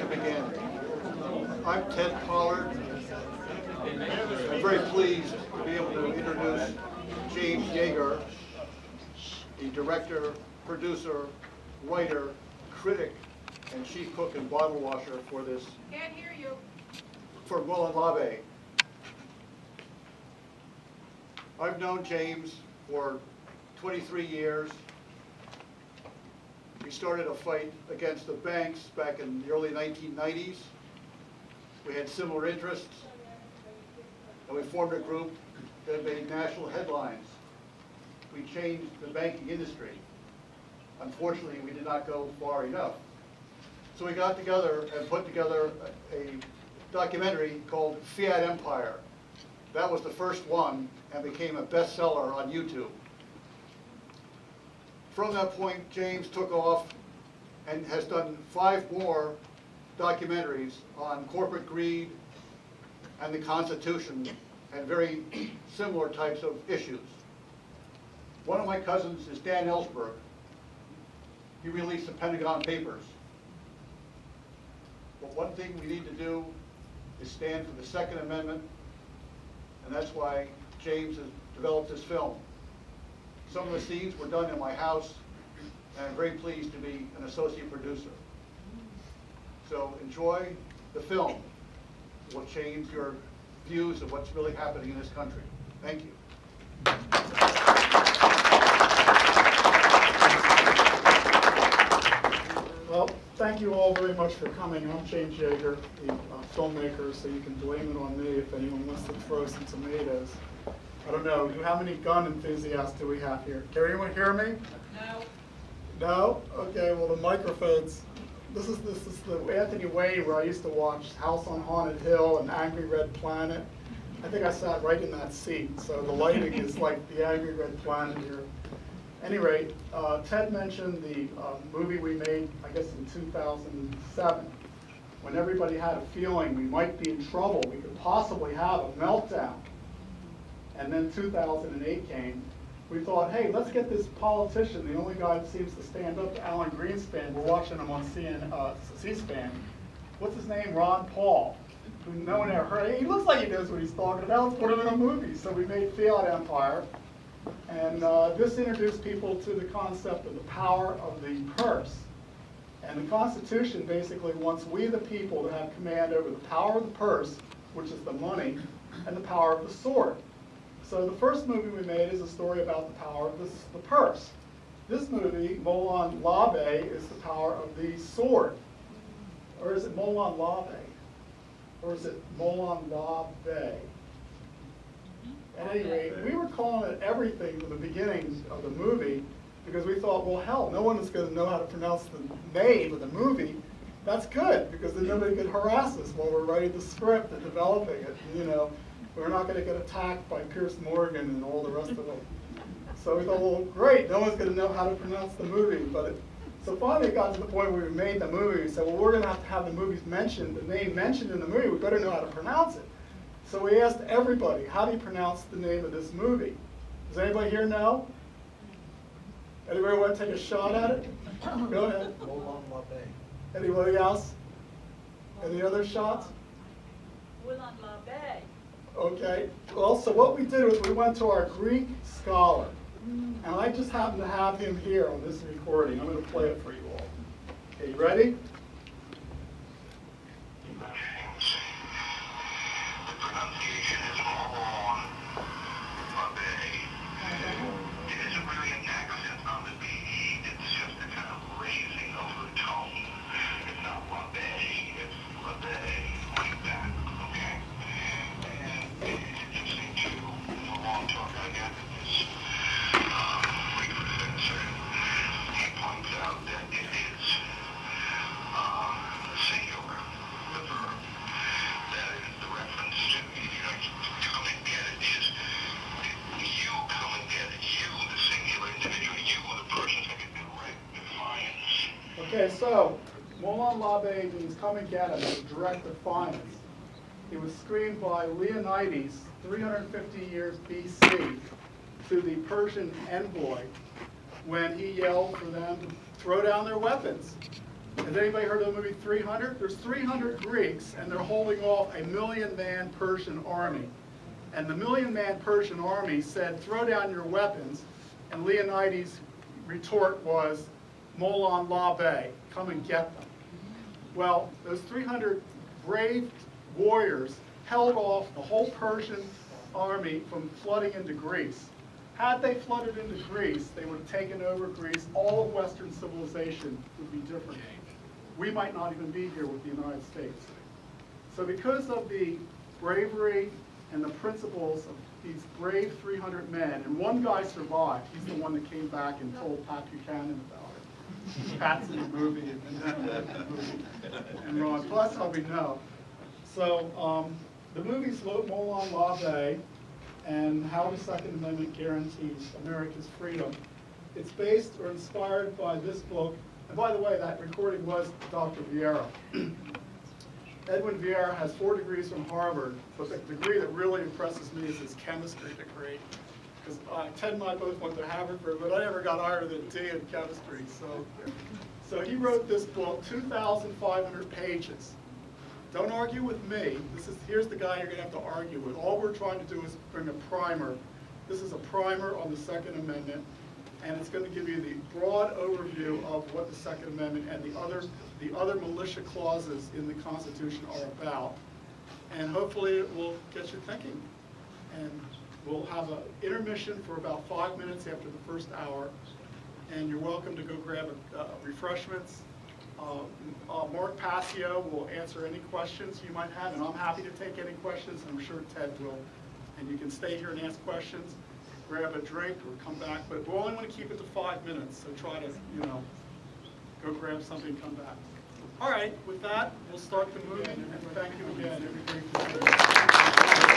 to begin. I'm Ted Pollard. I'm very pleased to be able to introduce James Jaeger, the director, producer, writer, critic, and chief cook and bottle washer for this. Can't hear you. For MOLON LABE. I've known James for 23 years. We started a fight against the banks back in the early 1990s. We had similar interests, and we formed a group that made national headlines. We changed the banking industry. Unfortunately, we did not go far enough. So we got together and put together a documentary called Fiat Empire. That was the first one and became a bestseller on YouTube. From that point, James took off and has done 5 more documentaries on corporate greed and the Constitution and very similar types of issues. One of my cousins is Dan Ellsberg. He released the Pentagon Papers. But one thing we need to do is stand for the Second Amendment, and that's why James has developed this film. Some of the scenes were done in my house, and I'm very pleased to be an associate producer. So enjoy the film. It will change your views of what's really happening in this country. Thank you. Well, thank you all very much for coming. I'm James Jaeger, the filmmaker, so you can blame it on me if anyone wants to throw some tomatoes. I don't know, how many gun enthusiasts do we have here? Can anyone hear me? No. No? Okay, well the microphones. This is the Anthony Wayne where I used to watch House on Haunted Hill and Angry Red Planet. I think I sat right in that seat, so the lighting is like the Angry Red Planet here. At any rate, Ted mentioned the movie we made, I guess in 2007, when everybody had a feeling we might be in trouble, we could possibly have a meltdown. And then 2008 came. We thought, hey, let's get this politician, the only guy that seems to stand up to Alan Greenspan. We're watching him on C-SPAN. What's his name? Ron Paul, who no one ever heard. He looks like he knows what he's talking about. Let's put him in a movie. So we made Fiat Empire. And this introduced people to the concept of the power of the purse. And the Constitution basically wants we the people to have command over the power of the purse, which is the money, and the power of the sword. So the first movie we made is a story about the power of the purse. This movie, MOLON LABE, is the power of the sword. Or is it MOLON LABE? Or is it MOLON LABE? At any rate, we were calling it everything from the beginning of the movie because we thought, well, hell, no one is going to know how to pronounce the name of the movie. That's good, because then nobody could harass us while we're writing the script and developing it. You know, we're not going to get attacked by Pierce Morgan and all the rest of them. So we thought, well, great, no one's going to know how to pronounce the movie. So finally it got to the point where we made the movie. We said, well, we're going to have the movies mentioned, the name mentioned in the movie. We better know how to pronounce it. So we asked everybody, how do you pronounce the name of this movie? Does anybody here know? Anybody want to take a shot at it? Go ahead. MOLON LABE. Anybody else? Any other shots? MOLON LABE. Okay. Well, so what we did was we went to our Greek scholar. And I just happen to have him here on this recording. I'm going to play it for you all. Okay, you ready? The pronunciation is MOLON LABE. It isn't really an accent on the B. It's just a kind of raising of the tone. It's not LABE, it's LABE, like that, okay? And it's interesting too, from a long talk I got with this Greek professor, he points out that it is singular, the verb. That is the reference to, come and get it is, you come and get it. You, the singular individual, you, the person, like a direct defiance. Okay, so MOLON LABE means come and get it, a direct defiance. It was screamed by Leonidas 350 years BC to the Persian envoy when he yelled for them to throw down their weapons. Has anybody heard of the movie 300? There's 300 Greeks, and they're holding off a 1,000,000-man Persian army. And the 1,000,000-man Persian army said, throw down your weapons, and Leonidas' retort was, Molon Labe, come and get them. Well, those 300 brave warriors held off the whole Persian army from flooding into Greece. Had they flooded into Greece, they would have taken over Greece. All of Western civilization would be different. We might not even be here with the United States. So because of the bravery and the principles of these brave 300 men, and one guy survived. He's the one that came back and told Pat Buchanan about it. Pat's in the movie, and Ron. So that's how we know. So the movie's Molon Labe, and how the Second Amendment guarantees America's freedom. It's based or inspired by this book. And by the way, that recording was Dr. Vieira. Edwin Vieira has 4 degrees from Harvard, but the degree that really impresses me is his chemistry degree. Because Ted and I both went to Harvard, but I never got higher than D in chemistry. So he wrote this book, 2,500 pages. Don't argue with me. Here's the guy you're going to have to argue with. All we're trying to do is bring a primer. This is a primer on the Second Amendment, and it's going to give you the broad overview of what the Second Amendment and the other militia clauses in the Constitution are about. And hopefully it will get you thinking. And we'll have an intermission for about 5 minutes after the first hour, and you're welcome to go grab refreshments. Mark Passio will answer any questions you might have, and I'm happy to take any questions, and I'm sure Ted will. And you can stay here and ask questions, grab a drink, or come back. But we only want to keep it to 5 minutes, so try to, go grab something, come back. All right, with that, we'll start the movie, and thank you again, everybody.